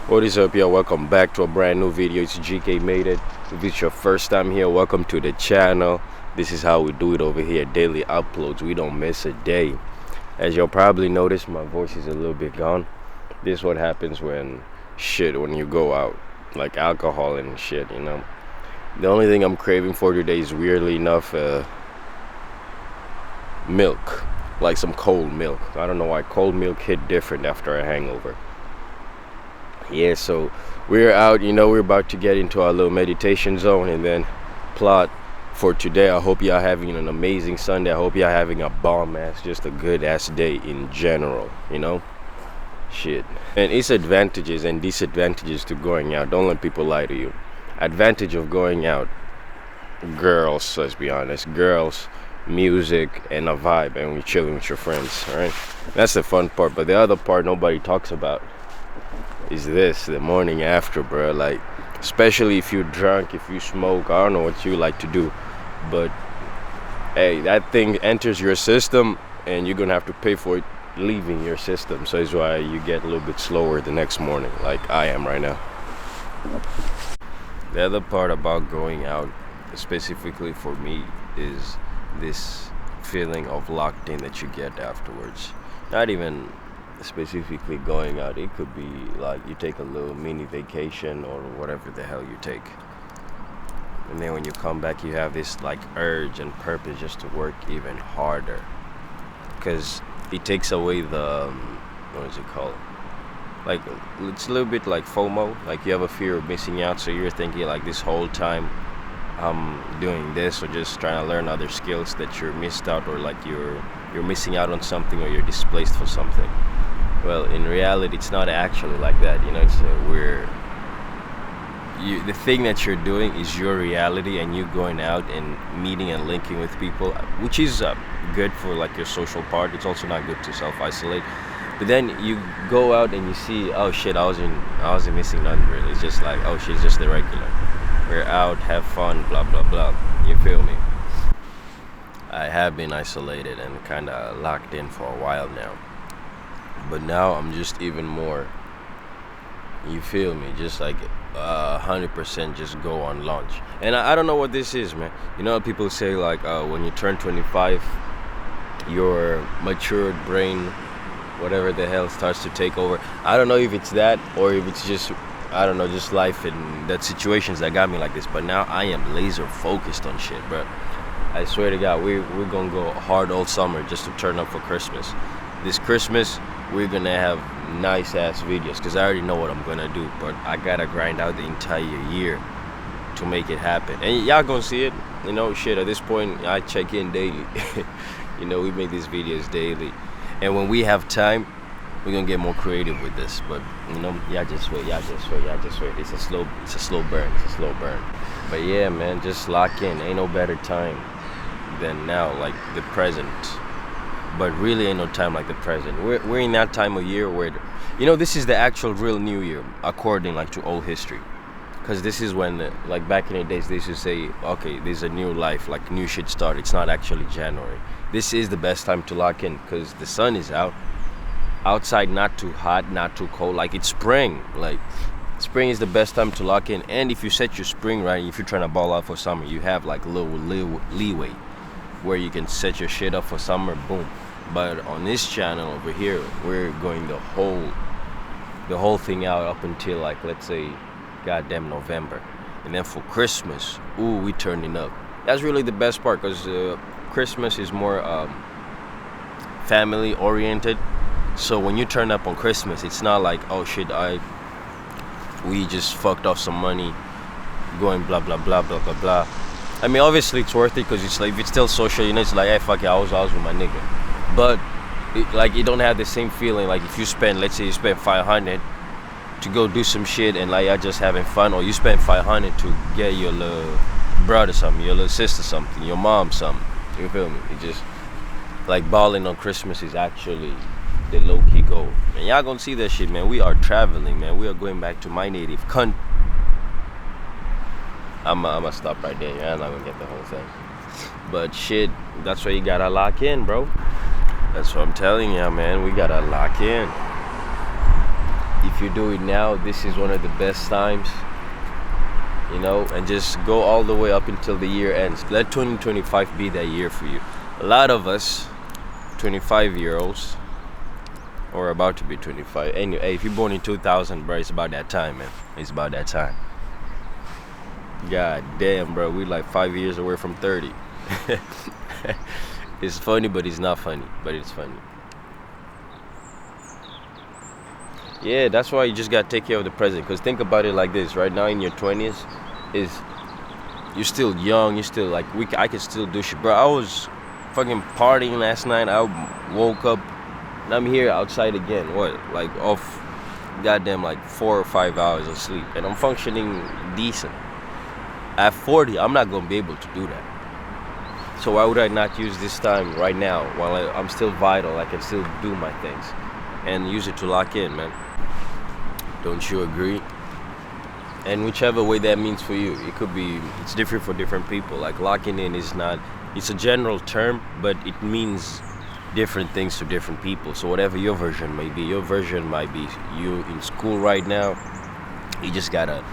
What is up, y'all? Welcome back to a brand new video. It's GK Made It. If it's your first time here, welcome to the channel. This is how we do it over here. Daily uploads. We don't miss a day. As you'll probably notice, my voice is a little bit gone. This is what happens when you go out, like alcohol and shit, you know. The only thing I'm craving for today is, weirdly enough, milk. Like some cold milk. I don't know why cold milk hit different after a hangover. Yeah, so we're out, we're about to get into our little meditation zone and then plot for today. I hope y'all having an amazing Sunday. I hope y'all having a bomb ass, just a good ass day in general, shit. And it's advantages and disadvantages to going out. Don't let people lie to you. Advantage of going out: girls, let's be honest, girls, music, and a vibe, and we chilling with your friends. All right, that's the fun part. But the other part nobody talks about is the morning after, bro. Like, especially if you're drunk, if you smoke, I don't know what you like to do, but hey, that thing enters your system and you're gonna have to pay for it leaving your system. So it's why you get a little bit slower the next morning, like I am right now. The other part about going out, specifically for me, is this feeling of locked in that you get afterwards. Not even specifically going out, it could be like you take a little mini vacation or whatever the hell you take, and then when you come back you have this like urge and purpose just to work even harder, because it takes away the what is it called, like, it's a little bit like FOMO, like you have a fear of missing out, so you're thinking like this whole time I'm doing this or just trying to learn other skills that you're missed out, or like you're missing out on something, or you're displaced for something. Well, in reality, it's not actually like that. It's the thing that you're doing is your reality, and you going out and meeting and linking with people, which is good for like your social part. It's also not good to self-isolate. But then you go out and you see, oh shit, I wasn't missing nothing really. It's just like, oh shit, it's just the regular. We're out, have fun, blah blah blah. You feel me? I have been isolated and kind of locked in for a while now. But now I'm just even more, you feel me, just like 100% just go on launch. And I don't know what this is, man. People say like when you turn 25, your matured brain, whatever the hell, starts to take over. I don't know if it's that, or if it's just, I don't know, just life and that situations that got me like this. But now I am laser focused on shit, bro. I swear to God, we're gonna go hard all summer just to turn up for Christmas. This Christmas, we're gonna have nice ass videos, because I already know what I'm gonna do, but I gotta grind out the entire year to make it happen. And y'all gonna see it, shit, at this point I check in daily. We make these videos daily, and when we have time, we're gonna get more creative with this. But y'all just wait. It's a slow burn. But yeah, man, just lock in. Ain't no better time than now, like the present. But really ain't no time like the present. We're in that time of year where, this is the actual real New Year, according like to old history. Because this is when, like back in the days, they used to say, okay, this is a new life, like new shit start. It's not actually January. This is the best time to lock in, because the sun is out. Outside, not too hot, not too cold. Like, it's spring. Like, spring is the best time to lock in. And if you set your spring right, if you're trying to ball out for summer, you have like a little leeway where you can set your shit up for summer, boom. But on this channel over here, we're going the whole thing out up until like, let's say, goddamn November. And then for Christmas, ooh, we turning up. That's really the best part, because Christmas is more family oriented. So when you turn up on Christmas, it's not like, oh shit, we just fucked off some money going blah blah blah blah blah blah. I mean, obviously it's worth it, because it's like, if it's still social, it's like, hey, fuck it, I was with my nigga. But you don't have the same feeling like if you spend, let's say you spend 500 to go do some shit, and like you're just having fun, or you spend 500 to get your little brother something, your little sister something, your mom something. You feel me? It just like balling on Christmas is actually the low-key goal. And y'all gonna see that shit, man. We are traveling, man. We are going back to my native country. I'm gonna stop right there. I'm not gonna get the whole thing. But shit, that's why you gotta lock in, bro. That's what I'm telling you, man. We gotta lock in. If you do it now, this is one of the best times, and just go all the way up until the year ends. Let 2025 be that year for you. A lot of us 25-year-olds, or about to be 25. Anyway, hey, if you're born in 2000, bro, it's about that time, man. It's about that time. God damn, bro, we like 5 years away from 30. It's funny, but it's not funny. But it's funny. Yeah, that's why you just gotta take care of the present. Cause think about it like this: right now in your 20s, is you're still young. You're still like I can still do shit, bro. I was fucking partying last night. I woke up and I'm here outside again. What, like off goddamn like 4 or 5 hours of sleep, and I'm functioning decent. At 40, I'm not gonna be able to do that. So why would I not use this time right now while I'm still vital? I can still do my things and use it to lock in, man. Don't you agree? And whichever way that means for you, it's different for different people. Like locking in is not, it's a general term, but it means different things to different people. So whatever your version may be, you in school right now, you just gotta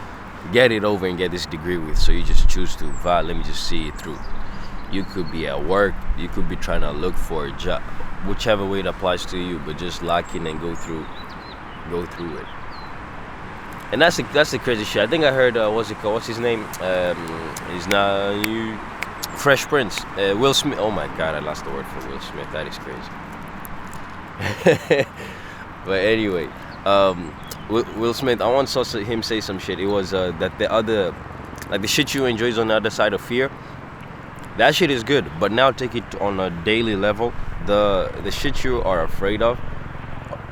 get it over and get this degree with. So you just choose to, let me just see it through. You could be at work, you could be trying to look for a job, whichever way it applies to you, but just lock in and go through it. And that's the crazy shit. I think I heard what's his name? He's not you, Fresh Prince, Will Smith. Oh my God, I lost the word for Will Smith. That is crazy. But anyway, Will Smith. I once saw him say some shit. It was that the shit you enjoy is on the other side of fear. That shit is good, but now take it on a daily level. The shit you are afraid of,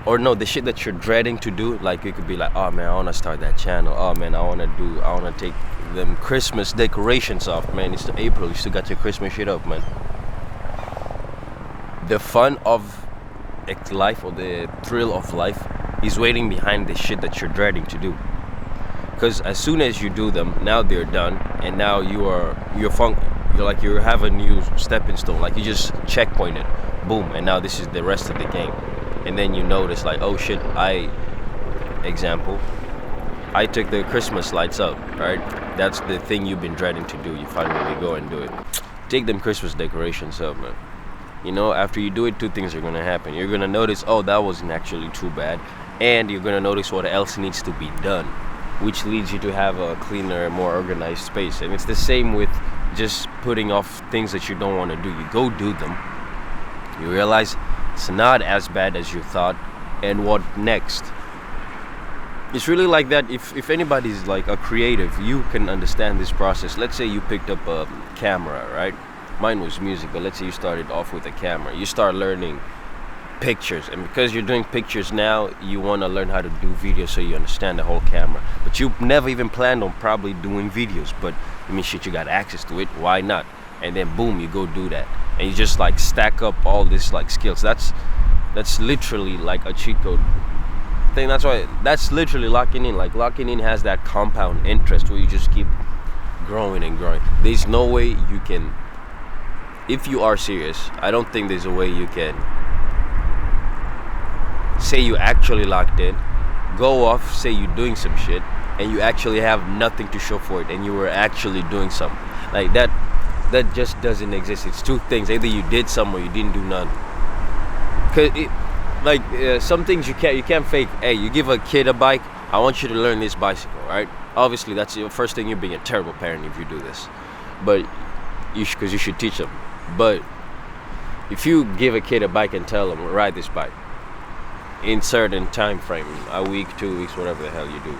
or no, the shit that you're dreading to do. Like you could be like, oh man, I wanna start that channel. Oh man, I wanna take them Christmas decorations off, man. It's April, you still got your Christmas shit up, man. The fun of life, or the thrill of life, is waiting behind the shit that you're dreading to do. Because as soon as you do them, now they're done, and now you have a new stepping stone. Like you just checkpointed, boom, and now this is the rest of the game. And then you notice like, oh shit, I took the Christmas lights up, right? That's the thing you've been dreading to do. You finally go and do it. Take them Christmas decorations up, man. After you do it, two things are gonna happen. You're gonna notice, oh, that wasn't actually too bad, and you're gonna notice what else needs to be done, which leads you to have a cleaner, more organized space. And it's the same with just putting off things that you don't want to do. You go do them, you realize it's not as bad as you thought, and what next? It's really like that. If anybody's like a creative, you can understand this process. Let's say you picked up a camera, right? Mine was music, but let's say you started off with a camera. You start learning pictures, and because you're doing pictures now, you want to learn how to do videos, so you understand the whole camera. But you never even planned on probably doing videos, but shit, you got access to it, why not? And then boom, you go do that, and you just like stack up all this like skills. That's literally like a cheat code thing. That's literally locking in. Like locking in has that compound interest where you just keep growing and growing. There's no way you can, if you are serious, I don't think there's a way you can say you actually locked in, go off, say you're doing some shit, and you actually have nothing to show for it, and you were actually doing something. Like that just doesn't exist. It's two things: either you did some or you didn't do none. Cause some things you can't fake. Hey, you give a kid a bike, I want you to learn this bicycle, right? Obviously, that's your first thing. You're being a terrible parent if you do this, but because you should teach them. But if you give a kid a bike and tell them, ride this bike in certain time frame, a week, 2 weeks, whatever the hell you do,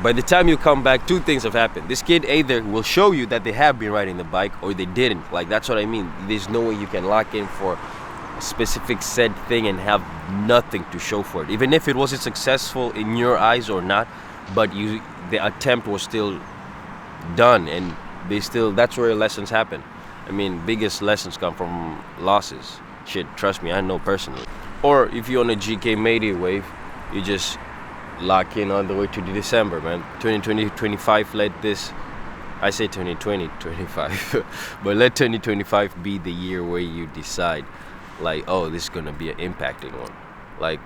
by the time you come back, two things have happened. This kid either will show you that they have been riding the bike, or they didn't. Like, that's what I mean. There's no way you can lock in for a specific said thing and have nothing to show for it, even if it wasn't successful in your eyes or not. But the attempt was still done, and that's where lessons happen. Biggest lessons come from losses. Shit, trust me, I know personally. Or if you're on a GK Mayday wave, you just lock in all the way to December, man. 2020, 25, I say 2020, 25, but let 2025 be the year where you decide, like, oh, this is gonna be an impacting one. Like,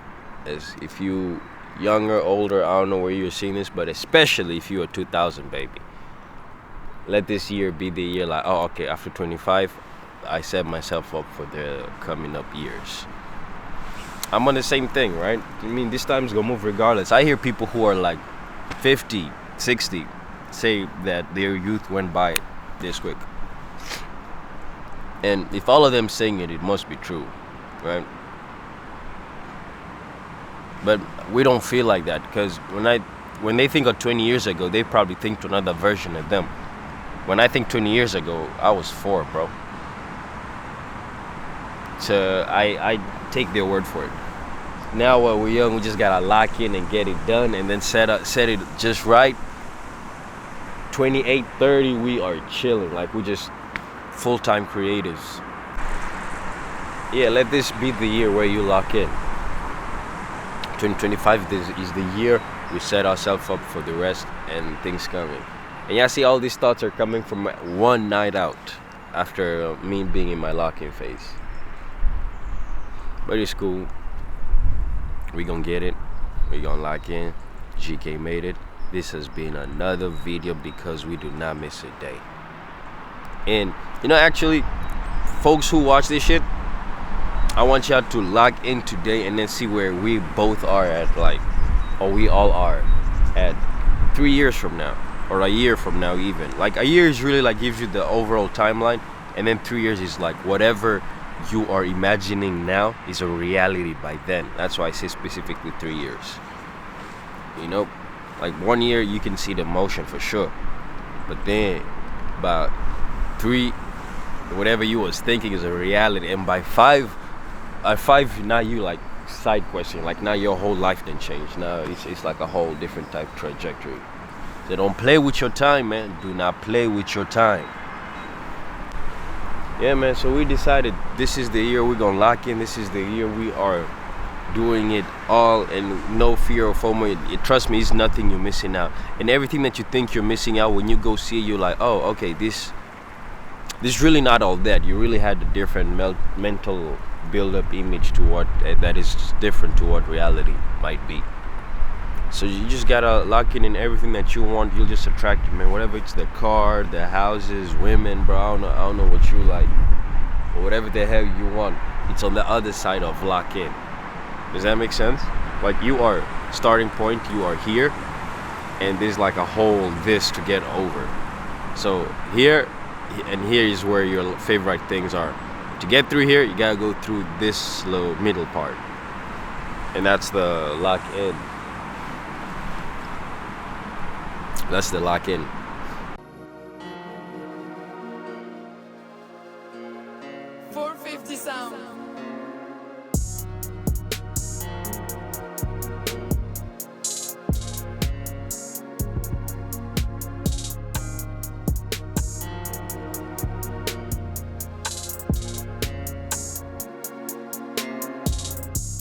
as if you younger, older, I don't know where you're seeing this, but especially if you're a 2000 baby, let this year be the year like, oh, okay, after 25, I set myself up for the coming up years. I'm on the same thing, right? I mean, this time's gonna move regardless. I hear people who are like 50, 60 say that their youth went by this quick. And if all of them saying it, it must be true, right? But we don't feel like that, because when they think of 20 years ago, they probably think to another version of them. When I think 20 years ago, I was 4, bro. So I take their word for it. Now while we're young, we just gotta lock in and get it done, and then set it just right. 28, 30, we are chilling. Like, we just full-time creatives. Yeah, let this be the year where you lock in. 2025 is the year we set ourselves up for the rest and things coming. And yeah, see, all these thoughts are coming from one night out after me being in my lock-in phase. But it's cool. We gonna get it. We gonna lock in. GK made it. This has been another video because we do not miss a day. And actually, folks who watch this shit, I want y'all to lock in today and then see where we both are at, like, or we all are at 3 years from now, or a year from now even. Like, a year is really like gives you the overall timeline, and then 3 years is like whatever you are imagining now is a reality by then. That's why I say specifically 3 years. Like 1 year you can see the motion for sure, but then about 3, whatever you was thinking is a reality, and by 5, at 5 now you like side question, like now your whole life then changed. Now it's like a whole different type trajectory. So don't play with your time, man. Do not play with your time. Yeah, man, so we decided this is the year we're gonna lock in. This is the year we are doing it all, and no fear or FOMO. Trust me, it's nothing you're missing out. And everything that you think you're missing out, when you go see it, you're like, oh, okay, this really not all that. You really had a different mental build-up image to what that is different to what reality might be. So you just gotta lock in everything that you want. You'll just attract it, man. Whatever it's the car, the houses, women, bro. I don't know what you like, or whatever the hell you want. It's on the other side of lock in. Does that make sense? Like, you are starting point, you are here, and there's like a whole this to get over. So here and here is where your favorite things are. To get through here, you gotta go through this little middle part, and that's the lock in. That's the lock in. 450 sound.